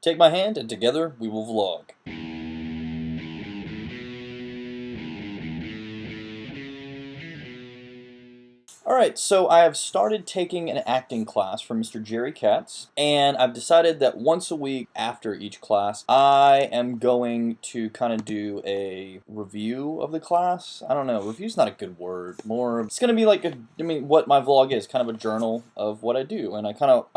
Take my hand and together we will vlog. Alright, so I have started taking an acting class from Mr. Jerry Katz, and I've decided that once a week after each class, I am going to kind of do a review of the class. I don't know, review's not a good word. It's going to be like what my vlog is, kind of a journal of what I do, and I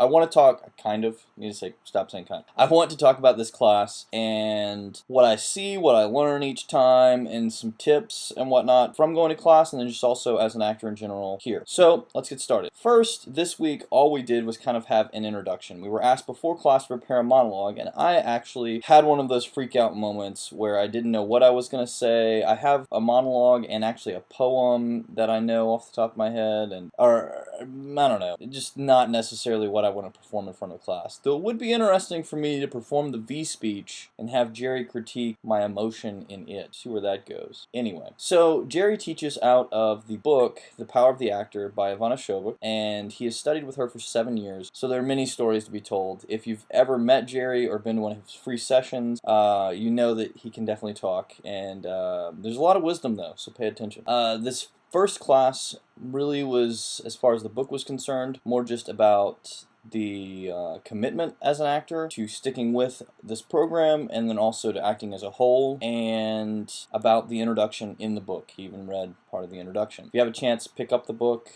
want to talk, I need to say, stop saying kind. I want to talk about this class and what I see, what I learn each time, and some tips and whatnot from going to class, and then just also as an actor in general here. So let's get started. First, this week all we did was kind of have an introduction. We were asked before class to prepare a monologue, and I actually had one of those freak out moments where I didn't know what I was going to say. I have a monologue and actually a poem that I know off the top of my head, or I don't know, just not necessarily what I want to perform in front of class. Though it would be interesting for me to perform the V speech and have Jerry critique my emotion in it. See where that goes. Anyway, so Jerry teaches out of the book The Power of the Actor by Ivana Shovik, and he has studied with her for 7 years, so there are many stories to be told. If you've ever met Jerry or been to one of his free sessions, you know that he can definitely talk, and there's a lot of wisdom though, so pay attention. This first class really was, as far as the book was concerned, more just about the commitment as an actor to sticking with this program, and then also to acting as a whole, and about the introduction in the book. He even read part of the introduction. If you have a chance, pick up the book.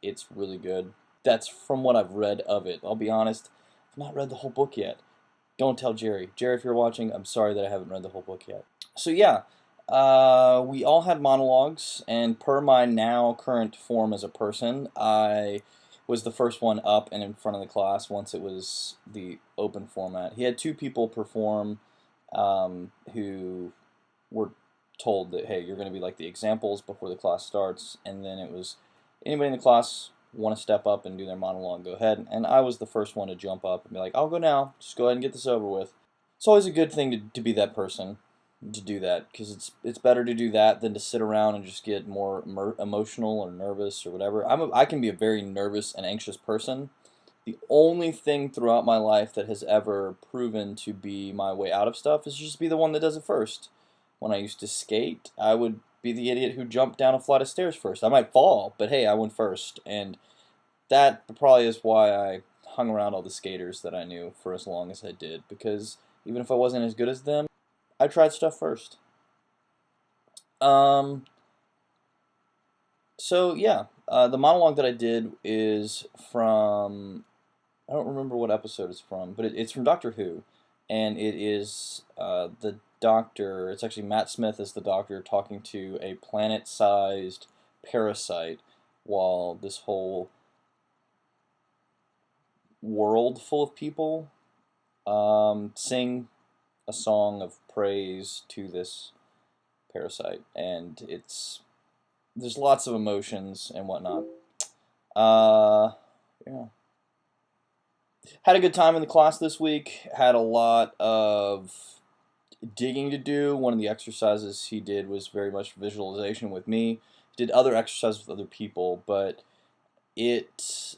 It's really good. That's from what I've read of it. I'll be honest, I've not read the whole book yet. Don't tell Jerry. Jerry, if you're watching, I'm sorry that I haven't read the whole book yet. So yeah, we all had monologues, and per my now current form as a person, I was the first one up and in front of the class once it was the open format. He had two people perform who were told that, hey, you're going to be like the examples before the class starts, and then it was anybody in the class want to step up and do their monologue, go ahead. And I was the first one to jump up and be like, I'll go now, just go ahead and get this over with. It's always a good thing to be that person, to do that, because it's better to do that than to sit around and just get more emotional or nervous or whatever. I can be a very nervous and anxious person. The only thing throughout my life that has ever proven to be my way out of stuff is just be the one that does it first. When I used to skate, I would be the idiot who jumped down a flight of stairs first. I might fall, but hey, I went first, and that probably is why I hung around all the skaters that I knew for as long as I did, because even if I wasn't as good as them, I tried stuff first. So yeah, the monologue that I did is from, I don't remember what episode it's from, but it's from Doctor Who, and it is the doctor, it's actually Matt Smith as the doctor talking to a planet-sized parasite while this whole world full of people sing a song of praise to this parasite, and there's lots of emotions and whatnot. Yeah. Had a good time in the class this week. Had a lot of digging to do. One of the exercises he did was very much visualization with me. Did other exercises with other people, but it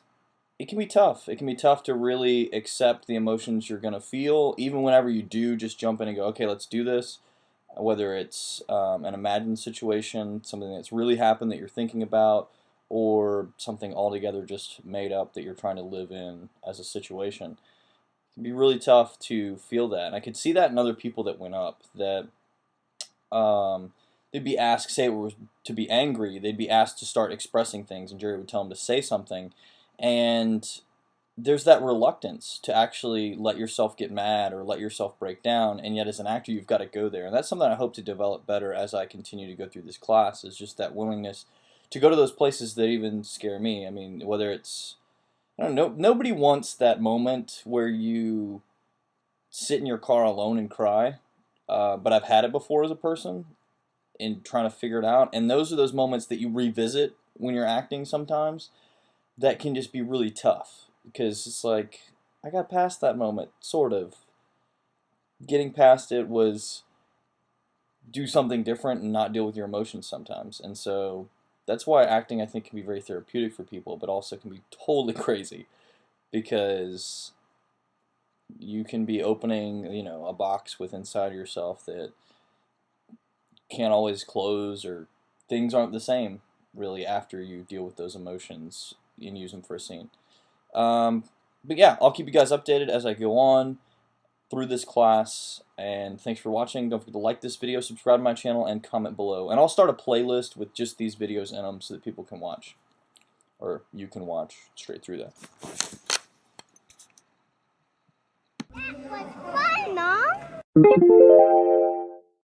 can be tough. It can be tough to really accept the emotions you're going to feel, even whenever you do just jump in and go, okay, let's do this. Whether it's an imagined situation, something that's really happened that you're thinking about, or something altogether just made up that you're trying to live in as a situation. It can be really tough to feel that. And I could see that in other people that went up, that they'd be asked, say it was to be angry, they'd be asked to start expressing things, and Jerry would tell them to say something, and there's that reluctance to actually let yourself get mad or let yourself break down, and yet as an actor you've got to go there. And that's something I hope to develop better as I continue to go through this class, is just that willingness to go to those places that even scare me. I mean, whether it's, I don't know, nobody wants that moment where you sit in your car alone and cry, but I've had it before as a person in trying to figure it out, and those are those moments that you revisit when you're acting sometimes that can just be really tough, because it's like, I got past that moment, sort of. Getting past it was do something different and not deal with your emotions sometimes, and so that's why acting, I think, can be very therapeutic for people, but also can be totally crazy, because You can be opening, you know, a box with inside yourself that can't always close, or things aren't the same really after you deal with those emotions and use them for a scene. But yeah, I'll keep you guys updated as I go on through this class, and thanks for watching. Don't forget to like this video, subscribe to my channel, and comment below. And I'll start a playlist with just these videos in them so that people can watch, or you can watch straight through that. That was fun, Mom.